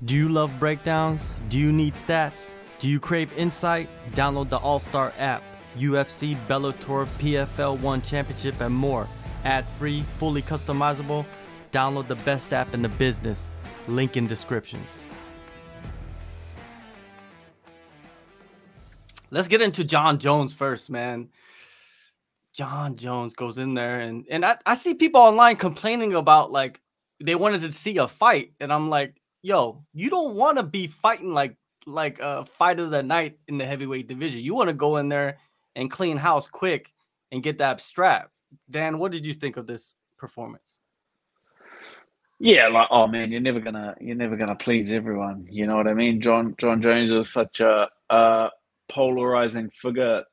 Do you love breakdowns? Do you need stats? Do you crave insight? Download the AllStar app. UFC, Bellator, PFL 1 Championship, and more. Ad-free, fully customizable. Download the best app in the business. Link in descriptions. Let's get into Jon Jones first, man. Jon Jones goes in there, and I see people online complaining about, like, they wanted to see a fight, and I'm like, yo, you don't want to be fighting like a fight of the night in the heavyweight division. You want to go in there and clean house quick and get that strap. Dan, what did you think of this performance? Yeah, like, oh man, you're never gonna please everyone. You know what I mean? Jon Jones is such a polarizing figure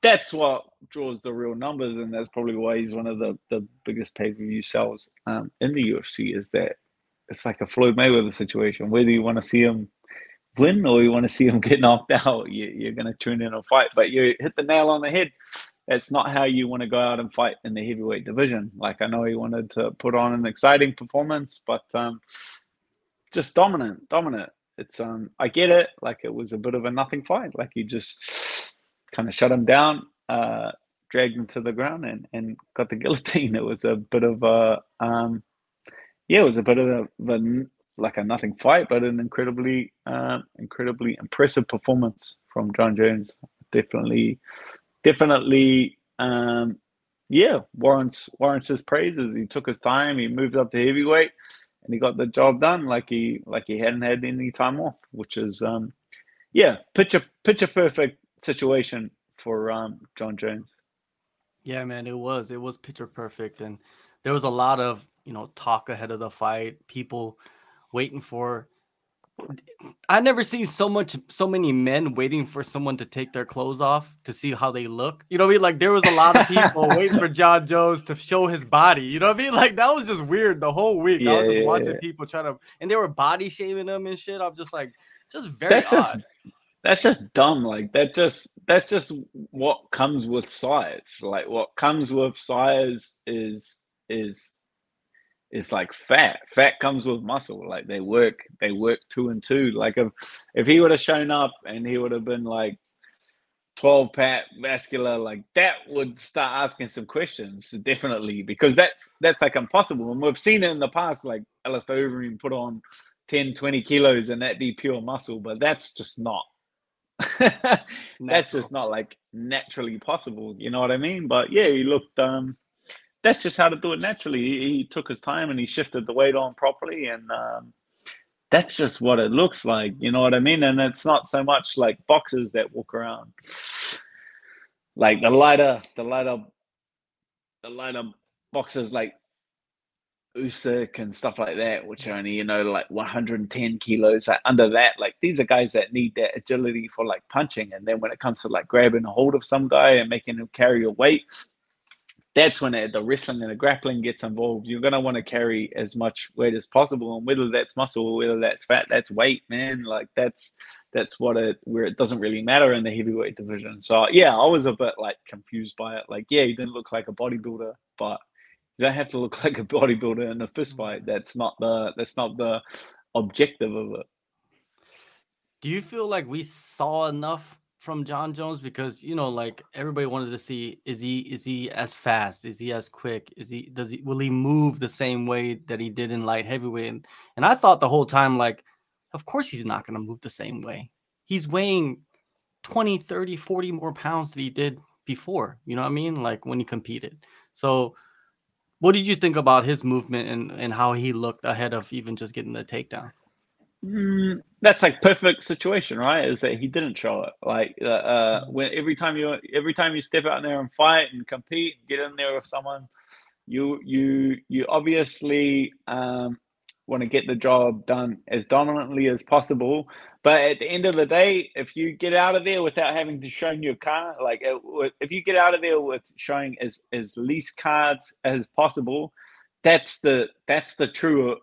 that's what draws the real numbers, and that's probably why he's one of the biggest pay-per-view sales in the UFC. Is that it's like a Floyd Mayweather situation. Whether you want to see him win or you want to see him get knocked out, you're going to tune in and fight. But you hit the nail on the head. That's not how you want to go out and fight in the heavyweight division. Like, I know he wanted to put on an exciting performance, but just dominant. It's I get it. Like, it was a bit of a nothing fight. Like, he just kind of shut him down, dragged him to the ground, and got the guillotine. It was a bit of a yeah, it was a bit of like a nothing fight, but an incredibly impressive performance from Jon Jones. Definitely, yeah, warrants his praises. He took his time. He moved up to heavyweight, and he got the job done like he hadn't had any time off, which is yeah, picture perfect situation for Jon Jones. Yeah, man, it was picture perfect, and there was a lot of talk ahead of the fight. People waiting for. I never seen so many men waiting for someone to take their clothes off to see how they look. You know what I mean? Like, there was a lot of people waiting for Jon Jones to show his body. You know what I mean? Like, that was just weird the whole week. I Yeah, was just yeah, watching yeah. people try to, and they were body shaming him and shit. I'm just like, just very That's just odd. That's just dumb. Like, that's just what comes with size. Like, what comes with size is is like fat. Fat comes with muscle. Like, they work two and two. Like, if he would have shown up and he would have been like 12 pack vascular, like, that would start asking some questions, definitely, because that's like impossible. And we've seen it in the past, like Alistair Overeem put on 10, 20 kilos and that be pure muscle, but that's just not that's just Natural. not like naturally possible. You know what I mean? But yeah, he looked. That's just how to do it naturally. He took his time and he shifted the weight on properly, and that's just what it looks like. You know what I mean? And it's not so much like boxers that walk around like the lighter boxers like Usyk and stuff like that, which are only, like 110 kilos. Like, under that, like, these are guys that need that agility for like punching. And then when it comes to like grabbing a hold of some guy and making him carry a weight, that's when the wrestling and the grappling gets involved. You're gonna want to carry as much weight as possible, and whether that's muscle or whether that's fat, that's weight, man. Like, that's where it doesn't really matter in the heavyweight division. So yeah, I was a bit like confused by it. Like, yeah, he didn't look like a bodybuilder, but you don't have to look like a bodybuilder in a fist fight. That's not the objective of it. Do you feel like we saw enough from Jon Jones? Because like, everybody wanted to see, is he as fast? Is he as quick? Will he move the same way that he did in light heavyweight? And I thought the whole time, like, of course he's not gonna move the same way. He's weighing 20, 30, 40 more pounds than he did before. You know what I mean? Like, when he competed. So what did you think about his movement and how he looked ahead of even just getting the takedown? That's like perfect situation, right? Is that he didn't show it. Like, when every time you step out there and fight and compete, get in there with someone, you obviously want to get the job done as dominantly as possible. But at the end of the day, if you get out of there without having to show your card, like, if you get out of there with showing as least cards as possible, that's the true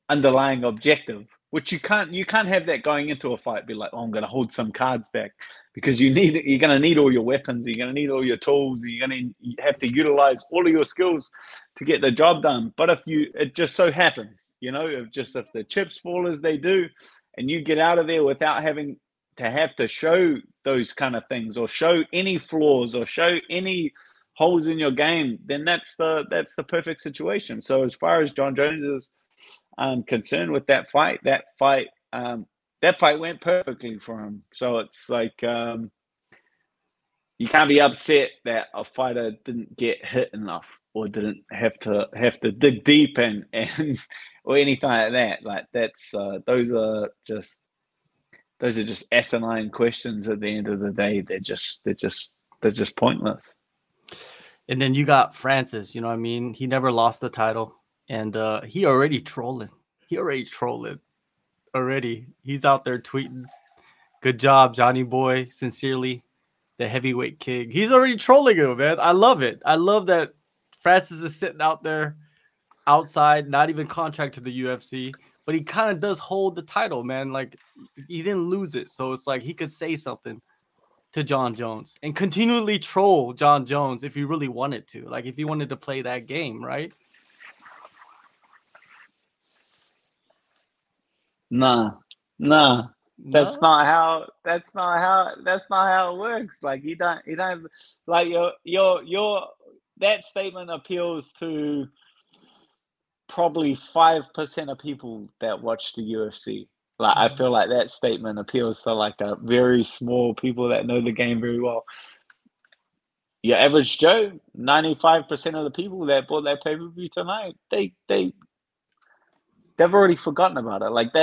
underlying objective. Which you can't have that going into a fight. Be like, oh, I'm going to hold some cards back. because you're going to need all your weapons, you're going to need all your tools, you're going to have to utilize all of your skills to get the job done. But it just so happens, if the chips fall as they do, and you get out of there without having to show those kind of things, or show any flaws, or show any holes in your game, then that's the perfect situation. So as far as Jon Jones is concerned with that fight went perfectly for him. So it's like you can't be upset that a fighter didn't get hit enough, or didn't have to dig deep and or anything like that. Like those are just asinine questions. At the end of the day, they're just pointless. And then you got Francis, you know what I mean? He never lost the title, and he already trolling. Already. He's out there tweeting, "Good job, Johnny boy. Sincerely, the heavyweight king." He's already trolling him, man. I love it. I love that Francis is sitting out there outside, not even contract to the UFC, but he kind of does hold the title, man. Like, he didn't lose it. So it's like he could say something to Jon Jones and continually troll Jon Jones if he really wanted to. Like, if he wanted to play that game, right? Nah. No? That's not how it works. Like you don't like your that statement appeals to probably 5% of people that watch the UFC. Like I feel like that statement appeals to like a very small people that know the game very well. Your average Joe, 95% of the people that bought that pay-per-view tonight, they've already forgotten about it. Like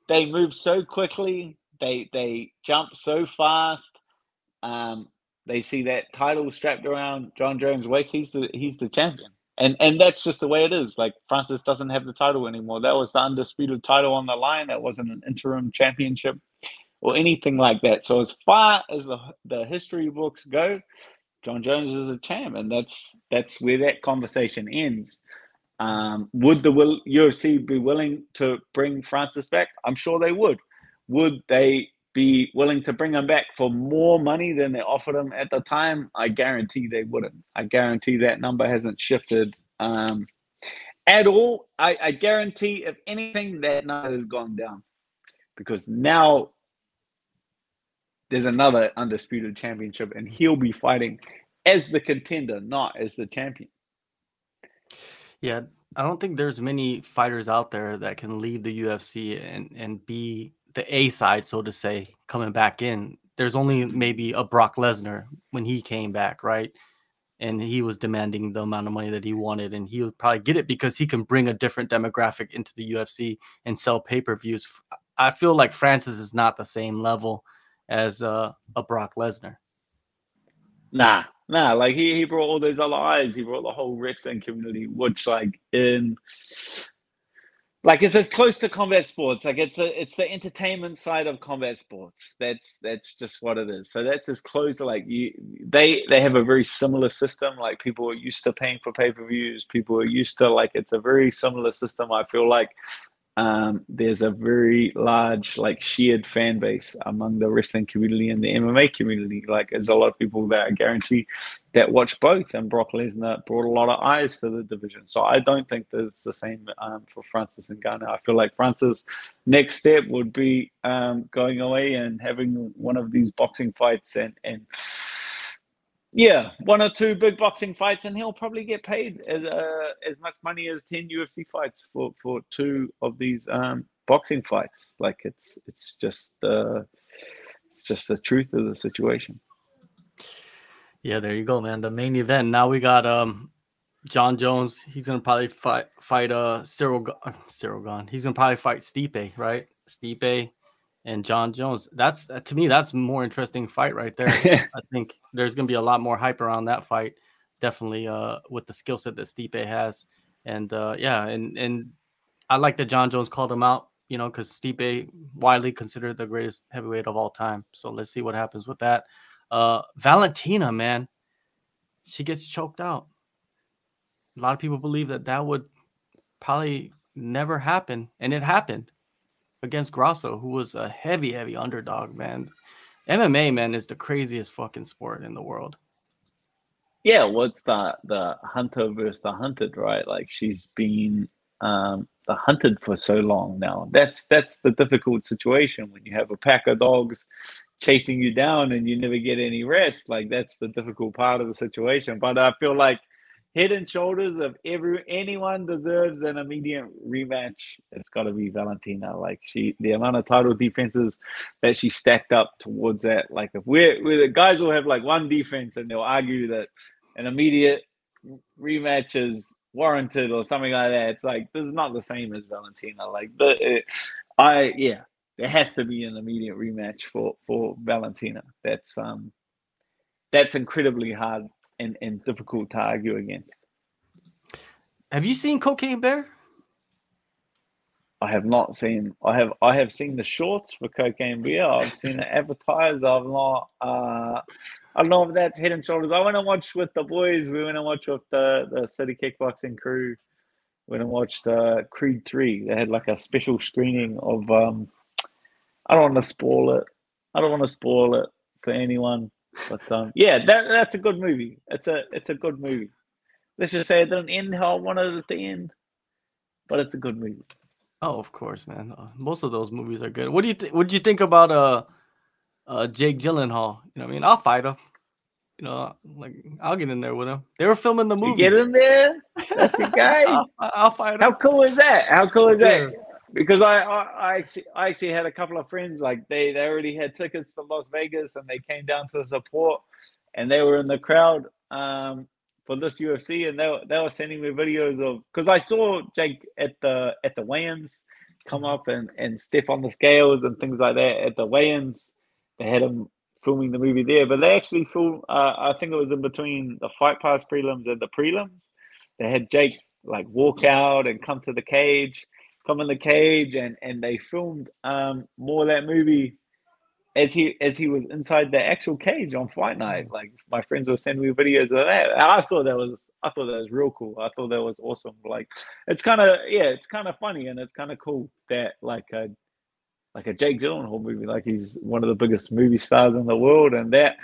they move so quickly, they jump so fast. They see that title strapped around Jon Jones' waist. He's the champion, and that's just the way it is. Like Francis doesn't have the title anymore. That was the undisputed title on the line. That wasn't an interim championship or anything like that. So as far as the history books go, Jon Jones is the champ, and that's where that conversation ends. Would the UFC be willing to bring Francis back? I'm sure they would. Would they be willing to bring him back for more money than they offered him at the time? I guarantee they wouldn't. I guarantee that number hasn't shifted at all. I guarantee, if anything, that number has gone down, because now there's another undisputed championship, and he'll be fighting as the contender, not as the champion. Yeah, I don't think there's many fighters out there that can leave the UFC and be the A side, so to say, coming back in. There's only maybe a Brock Lesnar when he came back, right? And he was demanding the amount of money that he wanted, and he would probably get it because he can bring a different demographic into the UFC and sell pay-per-views. I feel like Francis is not the same level as a Brock Lesnar. Nah, like he brought all those other eyes. He brought the whole wrestling community, which it's as close to combat sports. Like it's the entertainment side of combat sports. That's just what it is. So that's as close to they have a very similar system. Like people are used to paying for pay-per-views. People are used to it's a very similar system. I feel like there's a very large shared fan base among the wrestling community and the MMA community. Like there's a lot of people that I guarantee that watch both, and Brock Lesnar brought a lot of eyes to the division. So I don't think that it's the same for Francis Ngannou. I feel like Francis' next step would be going away and having one of these boxing fights and yeah, one or two big boxing fights, and he'll probably get paid as much money as 10 UFC fights for two of these boxing fights. Like it's just the truth of the situation. Yeah, there you go, man. The main event. Now we got Jon Jones. He's gonna probably fight Cyril Gane. He's gonna probably fight Stipe, right? Stipe and Jon Jones. That's to me, that's a more interesting fight right there. I think there's gonna be a lot more hype around that fight. Definitely with the skill set that Stipe has. And and I like that Jon Jones called him out, because Stipe widely considered the greatest heavyweight of all time. So let's see what happens with that. Valentina, man, she gets choked out. A lot of people believe that would probably never happen, and it happened against Grasso, who was a heavy underdog, man. MMA, man, is the craziest fucking sport in the world. Yeah, what's the hunter versus the hunted, right? Like she's been the hunted for so long now. That's the difficult situation when you have a pack of dogs chasing you down and you never get any rest. Like that's the difficult part of the situation. But I feel like head and shoulders of anyone deserves an immediate rematch. It's got to be Valentina. Like the amount of title defenses that she stacked up towards that. Like if we're the guys will have like one defense and they'll argue that an immediate rematch is warranted or something like that. It's like this is not the same as Valentina. Like there has to be an immediate rematch for Valentina. That's incredibly hard and difficult to argue against. Have you seen Cocaine Bear? I have not seen. I have seen the shorts for Cocaine Bear. I've seen it advertised. I've not. I don't know if that's Head and Shoulders. I went and watched with the boys. We went and watched with the City Kickboxing crew. We went and watched Creed 3. They had like a special screening of. I don't want to spoil it. I don't want to spoil it for anyone. But yeah, that's a good movie. It's a good movie. Let's just say it didn't end how I wanted it to end, but it's a good movie. Oh, of course, man. Most of those movies are good. What do you think? What did you think about Jake Gyllenhaal? You know, what I mean, I'll fight him. You know, like I'll get in there with him. They were filming the movie. You get in there. That's your guy. I'll fight him. How cool is that? How cool is that? Because I actually had a couple of friends like they already had tickets to Las Vegas and they came down to support and they were in the crowd for this UFC and they were sending me videos of because I saw Jake at the weigh-ins come up and step on the scales and things like that at the weigh-ins. They had him filming the movie there, but they actually filmed. I think it was in between the Fight Pass prelims and the prelims. They had Jake like walk out and come in the cage, and they filmed more of that movie as he was inside the actual cage on fight night. Like my friends were sending me videos of that. I thought that was real cool. I thought that was awesome. Like it's kind of funny and it's kind of cool that like a Jake Gyllenhaal movie, like he's one of the biggest movie stars in the world, and that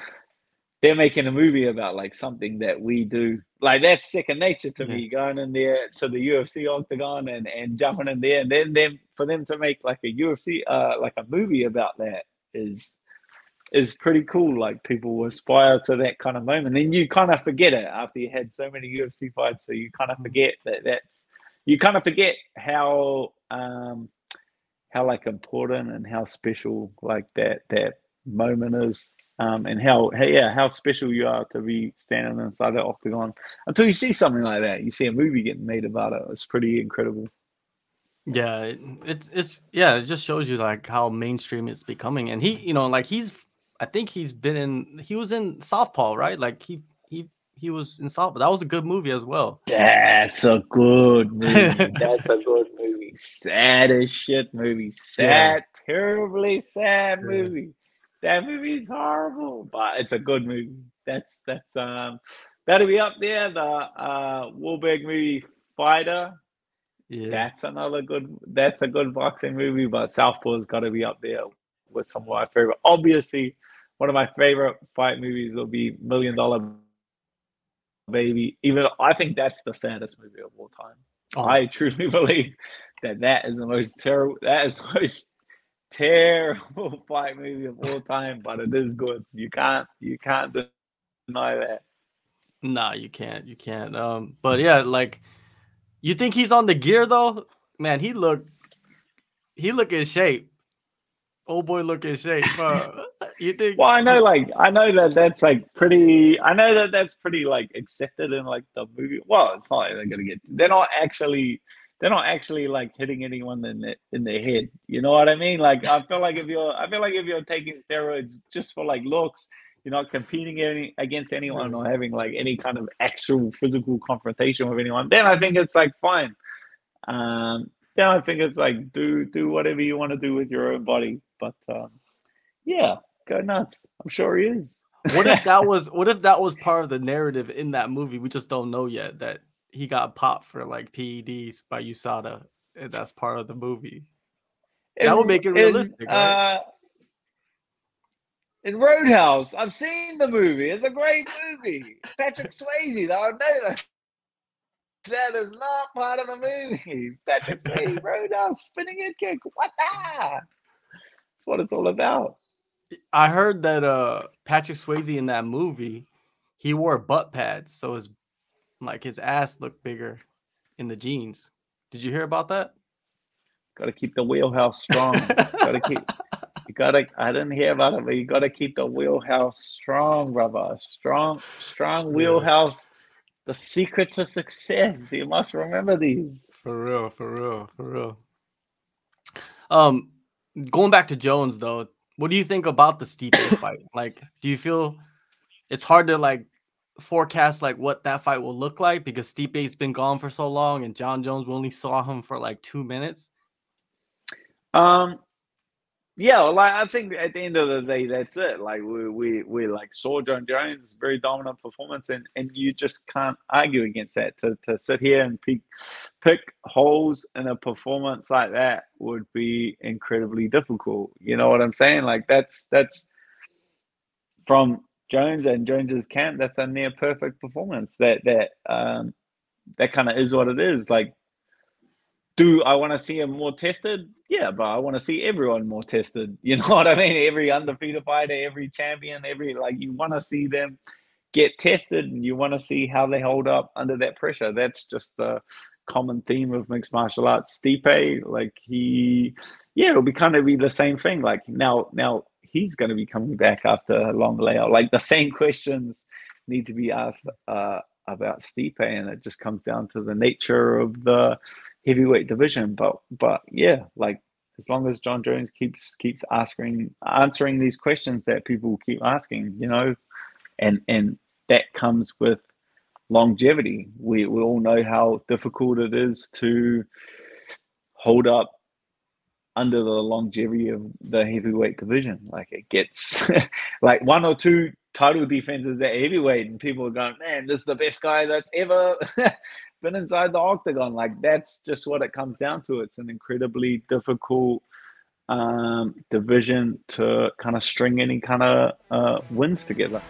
they're making a movie about like something that we do. Like that's second nature to me, going in there to the UFC octagon and jumping in there, and then for them to make like a UFC like a movie about that is pretty cool. Like people aspire to that kind of moment, and you kind of forget it after you had so many UFC fights. So you kind of forget you kind of forget how like important and how special like that moment is. And how special you are to be standing inside the octagon until you see something like that. You see a movie getting made about it. It's pretty incredible. Yeah, it just shows you like how mainstream it's becoming. And he, like I think he was in Southpaw, right? Like he was in Southpaw. That was a good movie as well. That's a good movie. That's a good movie. Sad as shit movie. Sad, terribly sad movie. That movie's horrible, but it's a good movie. That's that'll be up there. The Wahlberg movie Fighter. Yeah. That's a good boxing movie, but Southpaw's got to be up there with some of my favorite. Obviously, one of my favorite fight movies will be $1 Million Baby. Even I think that's the saddest movie of all time. Oh. I truly believe that is the most terrible. That is the most terrible fight movie of all time, but it is good. You can't deny that. Nah, you can't. But yeah, like you think he's on the gear though? Man, he look in shape. Old boy look in shape. You think? Well, I know that's like pretty. I know that that's pretty like accepted in like the movie. Well, it's not like they're gonna get. They're not actually like hitting anyone in their head. You know what I mean? Like I feel like if you're taking steroids just for like looks, you're not competing against anyone or having like any kind of actual physical confrontation with anyone. Then I think it's like fine. Then I think it's like do whatever you want to do with your own body. But yeah, go nuts. I'm sure he is. What if that was part of the narrative in that movie? We just don't know yet that he got popped for like PEDs by USADA, and that's part of the movie. That would make it realistic, right? In Roadhouse, I've seen the movie. It's a great movie. Patrick Swayze, I know that. That is not part of the movie. Patrick Swayze, Roadhouse, spinning head kick. What the? That's what it's all about. I heard that Patrick Swayze in that movie, he wore butt pads, so his ass looked bigger in the jeans. Did you hear about that? Got to keep the wheelhouse strong. Got to keep. You gotta. I didn't hear about it, but you gotta keep the wheelhouse strong, brother. Strong Yeah, wheelhouse. The secret to success. You must remember these. for real, for real, for real. Um, Going back to Jones though, what do you think about the Stipe fight? Like, do you feel it's hard to like forecast like what that fight will look like because Stipe's been gone for so long and Jon Jones, we only saw him for like 2 minutes? Um, Yeah, well, like I think at the end of the day, that's it. Like we like saw Jon Jones, very dominant performance, and you just can't argue against that. To sit here and pick holes in a performance like that would be incredibly difficult. You know what I'm saying? Like that's from Jones and Jones's camp. That's a near perfect performance. That kind of is what it is. Like, do I want to see him more tested? Yeah, but I want to see everyone more tested. You know what I mean? Every undefeated fighter, every champion, you want to see them get tested and you want to see how they hold up under that pressure. That's just the common theme of mixed martial arts. Stipe, it'll be kind of be the same thing. Like now he's going to be coming back after a long layout. Like the same questions need to be asked about Stipe, and it just comes down to the nature of the heavyweight division. But yeah, like as long as Jon Jones keeps answering these questions that people keep asking, and that comes with longevity. We all know how difficult it is to hold up under the longevity of the heavyweight division. Like it gets like one or two title defenses at heavyweight, and people are going, "Man, this is the best guy that's ever been inside the octagon." Like that's just what it comes down to. It's an incredibly difficult division to kind of string any kind of wins together.